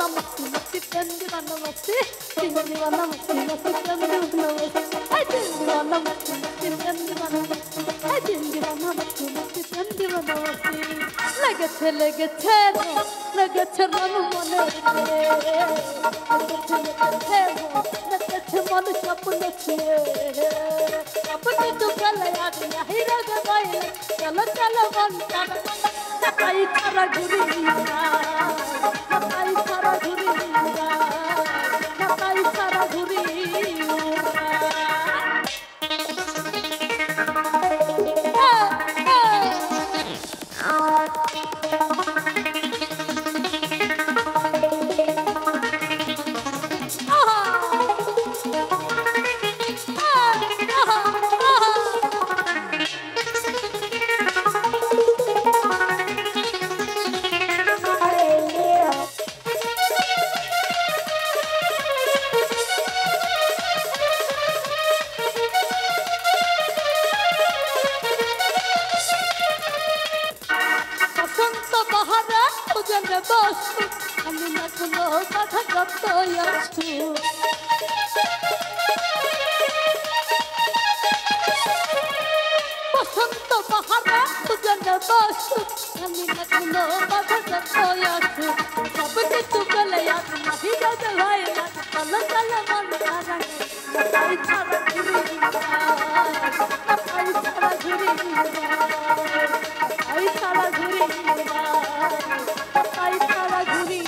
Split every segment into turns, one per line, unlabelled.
मस्ती मस्ती प्रेम दीवाना मस्ती दिल दीवाना मस्ती मस्ती प्रेम दीवाना मस्ती हाय दिल दीवाना मस्ती मस्ती प्रेम दीवाना मस्ती हाय दिल दीवाना मस्ती मस्ती प्रेम दीवाना मस्ती लेगেছে রং মনে লেগেছে মন স্বপ্ন ছিয়ে আপনি তো গলে আজ নাহি রগ বাইলে চলো চলো মন তাই ছাড়া ঘুরি তাই ছাড়া ঘুরি তাই ছাড়া ঘুরি আমি না কোনো কথা কতই আছি বসন্ত বাহারে তুজনে বসু আমি না কোনো কথা কতই আছি সব কিছু গলে আজ নাহি যাবে ভাই না চলো চলো মন কারাঙ্গে তাই ছাড়া ঘুরি তাই ছাড়া ঘুরি তাই ছাড়া ঘুরি তাই ছাড়া ঘুরি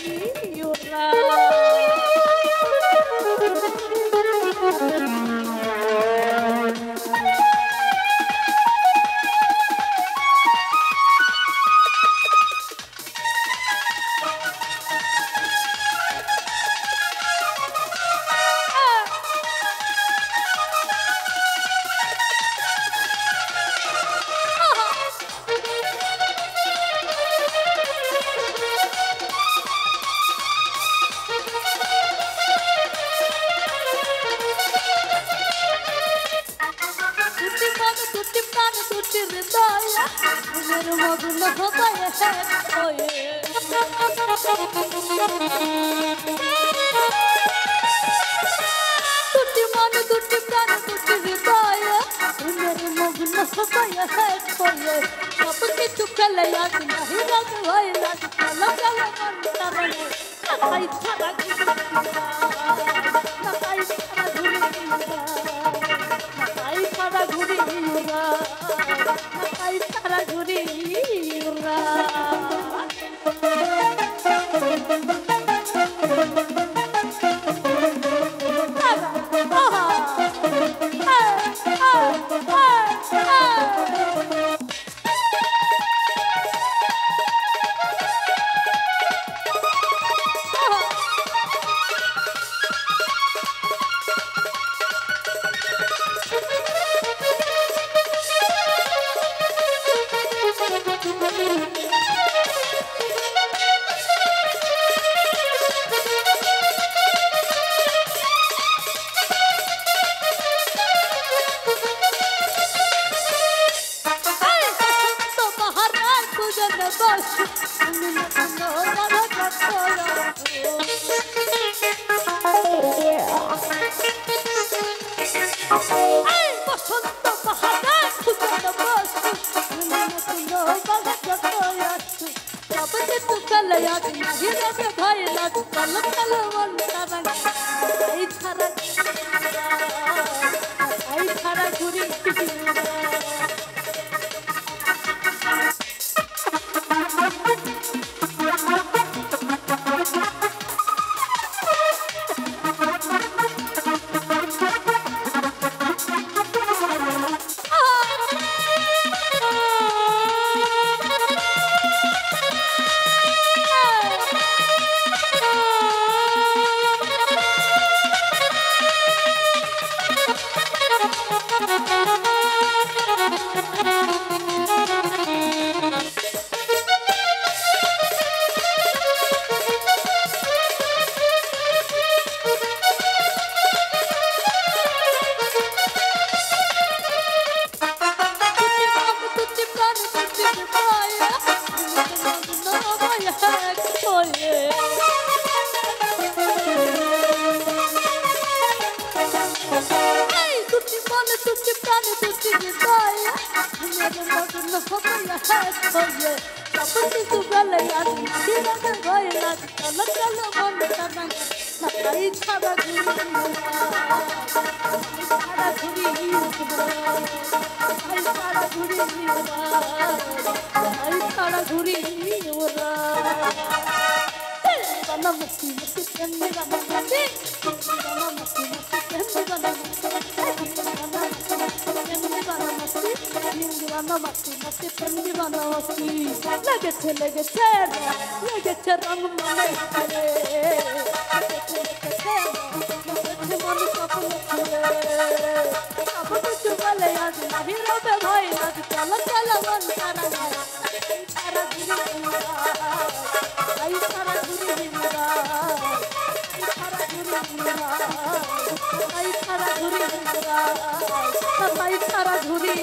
মগ্ন হবায় দুটি মন দুটি প্রাণ দুটি হৃদয় মগ্ন হবায় সব কিছু ফেলে আজ নাহি রাগ হয় না চলো চলো মন তারানে তাই ছাড়া তাই ছাড়া ঘুরি তাই ছাড়া ঘুরি তাই ছাড়া ঘুরি দয়া মেরে মগন হইয়া হয়ে সব কিছু গলে আজ দিবাকে ভয় লাগ চলো চলো মন টানা তাই ছাড়া ঘুরি ছাড়া ঘুরি ছাড়া ঘুরি ছাড়া ঘুরি ওরা বানা মুক্তি মুক্তি কেমনে বানা মুক্তি বানা মুক্তি মুক্তি কেমনে বানা মুক্তি কেমনে বানা মুক্তি বানা মুক্তি মুক্তি কেমনে বানা মুক্তি লেগেছে লেগেছে লেগেছে রং মনে লেগেছে মন স্বপ্ন সব কিছু বলে আজ নাহি রবে ভয় আজ চলো চলো মন সারা সারা ঘুরে আই সারা ঘুরে সারা ঘুরে আই সারা ঘুরে সারা ঘুরে